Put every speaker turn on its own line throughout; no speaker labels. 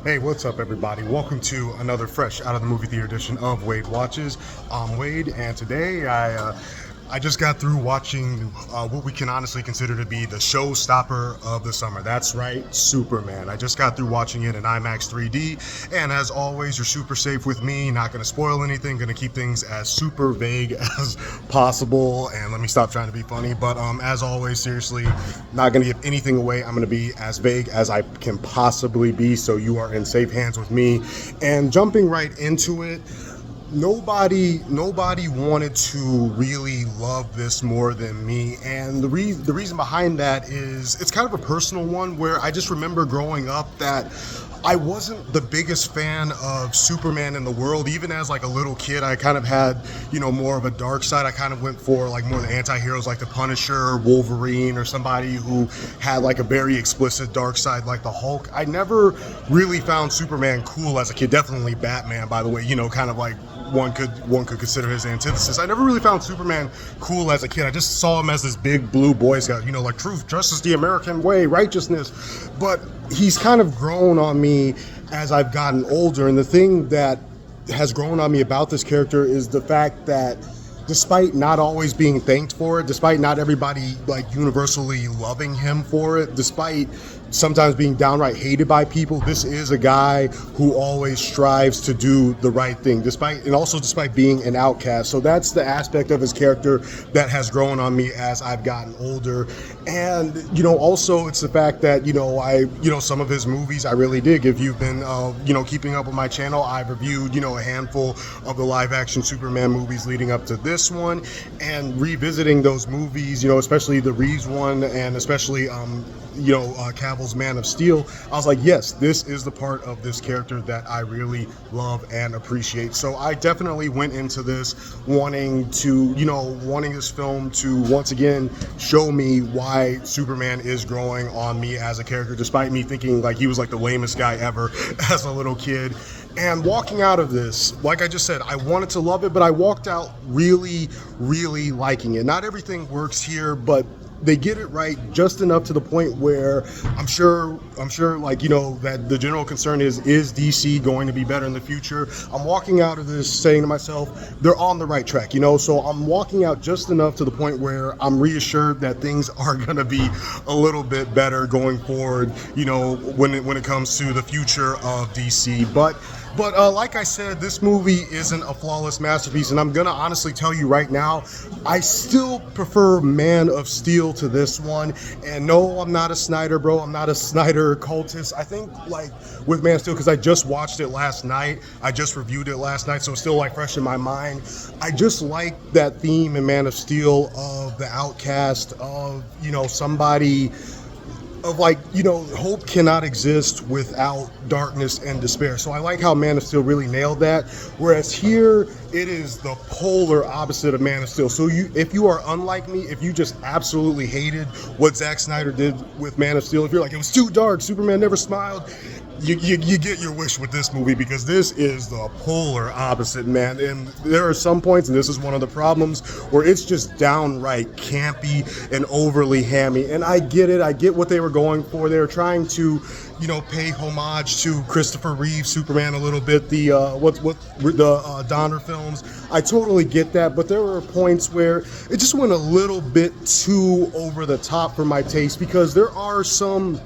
Hey, what's up, everybody? Welcome to another fresh out of the movie theater edition of Wade Watches. I'm Wade, and today I just got through watching what we can honestly consider to be the showstopper of the summer. That's right, Superman. I just got through watching it in IMAX 3D, and as always, you're super safe with me. Not going to spoil anything. Going to keep things as super vague as possible. And let me stop trying to be funny. But as always, seriously, not going to give anything away. I'm going to be as vague as I can possibly be, so you are in safe hands with me. And jumping right into it. Nobody wanted to really love this more than me, and the reason behind that is it's kind of a personal one where I just remember growing up that I wasn't the biggest fan of Superman in the world. Even as like a little kid, I kind of had, more of a dark side. I kind of went for like more the anti-heroes like the Punisher, Wolverine, or somebody who had like a very explicit dark side like the Hulk. I never really found Superman cool as a kid. Definitely Batman, by the way, kind of like one could consider his antithesis. I never really found Superman cool as a kid. I just saw him as this big blue Boy Scout, like truth, justice, the American way, righteousness. But he's kind of grown on me as I've gotten older, and the thing that has grown on me about this character is the fact that despite not always being thanked for it, despite not everybody like universally loving him for it, despite sometimes being downright hated by people, this is a guy who always strives to do the right thing, despite being an outcast. So that's the aspect of his character that has grown on me as I've gotten older. And also it's the fact that some of his movies I really dig. If you've been keeping up with my channel, I've reviewed a handful of the live action Superman movies leading up to this one, and revisiting those movies, especially the Reeves one, and especially Cavill's Man of Steel, I was like, yes, this is the part of this character that I really love and appreciate. So I definitely went into this wanting this film to once again show me why Superman is growing on me as a character, despite me thinking like he was like the lamest guy ever as a little kid. And walking out of this, like I just said, I wanted to love it, but I walked out really, really liking it. Not everything works here, but they get it right just enough to the point where I'm sure that the general concern is DC going to be better in the future? I'm walking out of this saying to myself, they're on the right track, so I'm walking out just enough to the point where I'm reassured that things are going to be a little bit better going forward, when it comes to the future of DC. But like I said, this movie isn't a flawless masterpiece, and I'm gonna honestly tell you right now, I still prefer Man of Steel to this one. And no, I'm not a Snyder bro, I'm not a Snyder cultist. I think like with Man of Steel, because I just watched it last night, I just reviewed it last night, so it's still like fresh in my mind. I just like that theme in Man of Steel of the outcast, of somebody of hope cannot exist without darkness and despair. So I like how Man of Steel really nailed that. Whereas here, it is the polar opposite of Man of Steel. So if you are unlike me, if you just absolutely hated what Zack Snyder did with Man of Steel, if you're like, it was too dark, Superman never smiled, you get your wish with this movie, because this is the polar opposite, man. And there are some points, and this is one of the problems, where it's just downright campy and overly hammy. And I get it. I get what they were going for. They were trying to, pay homage to Christopher Reeve's Superman a little bit. The Donner films. I totally get that, but there were points where it just went a little bit too over the top for my taste, because there are some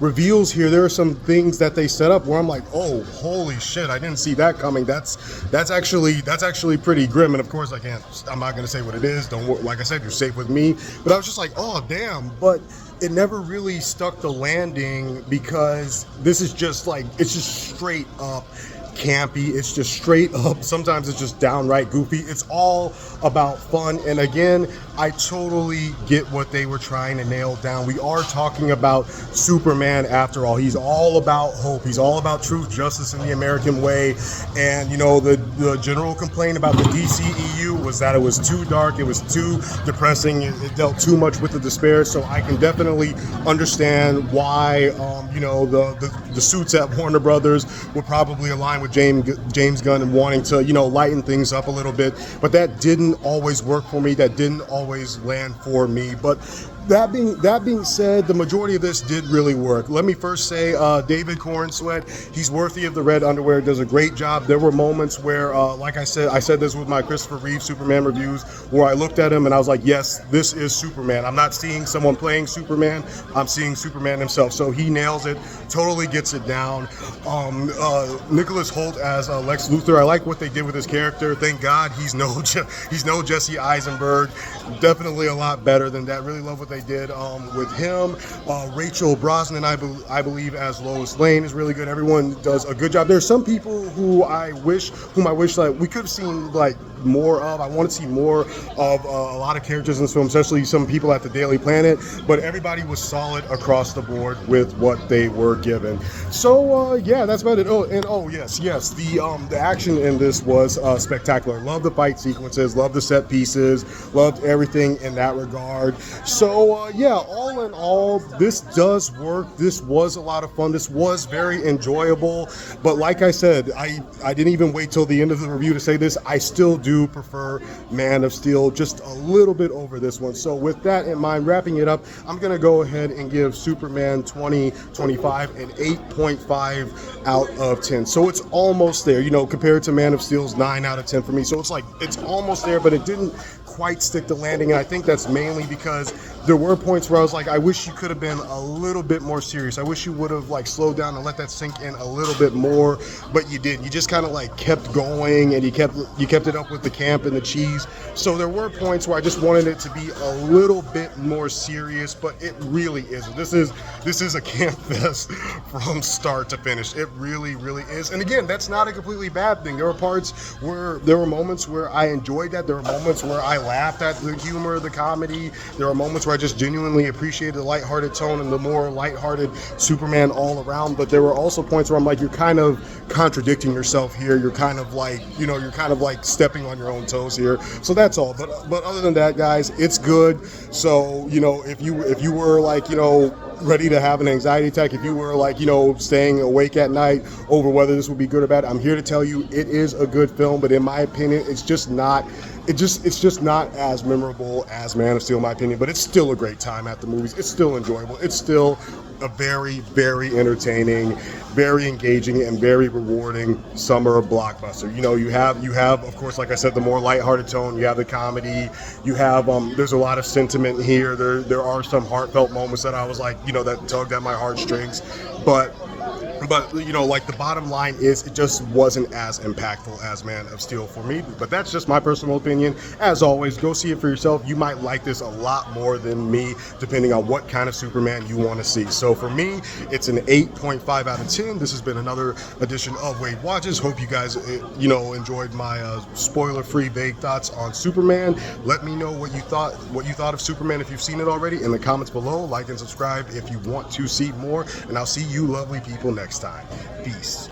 reveals here. There are some things that they set up where I'm like, oh, holy shit, I didn't see that coming. That's actually pretty grim. And of course, I'm not gonna say what it is. Don't worry, like I said, you're safe with me. But I was just like, oh damn. But it never really stuck the landing, because this is just it's just straight up campy. It's just straight up, sometimes it's just downright goofy. It's all about fun. And again, I totally get what they were trying to nail down. We are talking about Superman after all. He's all about hope. He's all about truth, justice, and the American way. And the general complaint about the DCEU was that it was too dark, it was too depressing, it dealt too much with the despair. So I can definitely understand why the suits at Warner Brothers would probably align with James Gunn and wanting to lighten things up a little bit. But that didn't always work for me. That didn't always land for me. But that being said, the majority of this did really work. Let me first say, David Cornsweat, he's worthy of the red underwear. Does a great job. There were moments where, like I said this with my Christopher Reeve Superman reviews, where I looked at him and I was like, yes, this is Superman. I'm not seeing someone playing Superman. I'm seeing Superman himself. So he nails it. Totally gets it down. Nicholas Hoult as Lex Luthor. I like what they did with his character. Thank God he's no Jesse Eisenberg. Definitely a lot better than that. Really love what they did with him. Rachel Brosnan, I believe, as Lois Lane is really good. Everyone does a good job. There's some people whom I wish like we could have seen like more of. I want to see more of a lot of characters in this film, especially some people at the Daily Planet. But everybody was solid across the board with what they were given. So yeah, that's about it. Yes, the action in this was spectacular. Love the fight sequences. Love the set pieces. Loved everything in that regard. So yeah, all in all, this does work. This was a lot of fun. This was very enjoyable. But like I said, I didn't even wait till the end of the review to say this. I still do prefer Man of Steel just a little bit over this one. So with that in mind, wrapping it up, I'm going to go ahead and give Superman 2025 an 8.5 out of 10. So it's almost there, compared to Man of Steel's 9 out of 10 for me. So it's almost there, but it didn't quite stick the landing, and I think that's mainly because there were points where I was like, I wish you could have been a little bit more serious. I wish you would have like slowed down and let that sink in a little bit more, but you didn't. You just kind of like kept going, and you kept it up with the camp and the cheese. So there were points where I just wanted it to be a little bit more serious, but it really isn't. This is a camp fest from start to finish. It really, really is. And again, that's not a completely bad thing. There were moments where I enjoyed that. There were moments where I laughed at the humor, the comedy. There are moments where I just genuinely appreciated the lighthearted tone and the more lighthearted Superman all around. But there were also points where I'm like, you're kind of contradicting yourself here. You're kind of like, stepping on your own toes here. So that's all. But other than that, guys, it's good. So, if you were like, ready to have an anxiety attack, if you were like, staying awake at night over whether this would be good or bad, I'm here to tell you it is a good film, but in my opinion, it's just not as memorable as Man of Steel, in my opinion, but it's still a great time at the movies. It's still enjoyable. It's still a very, very entertaining, very engaging, and very rewarding summer blockbuster. You have, of course, like I said, the more lighthearted tone. You have the comedy. You have, there's a lot of sentiment here. There are some heartfelt moments that I was like, that tugged at my heartstrings, but like the bottom line is it just wasn't as impactful as Man of Steel for me. But that's just my personal opinion. As always, go see it for yourself. You might like this a lot more than me, depending on what kind of Superman you want to see. So for me, it's an 8.5 out of 10. This has been another edition of Wade Watches. Hope you guys, enjoyed my spoiler-free vague thoughts on Superman. Let me know what you thought of Superman if you've seen it already in the comments below. Like and subscribe if you want to see more. And I'll see you lovely people next time. Peace.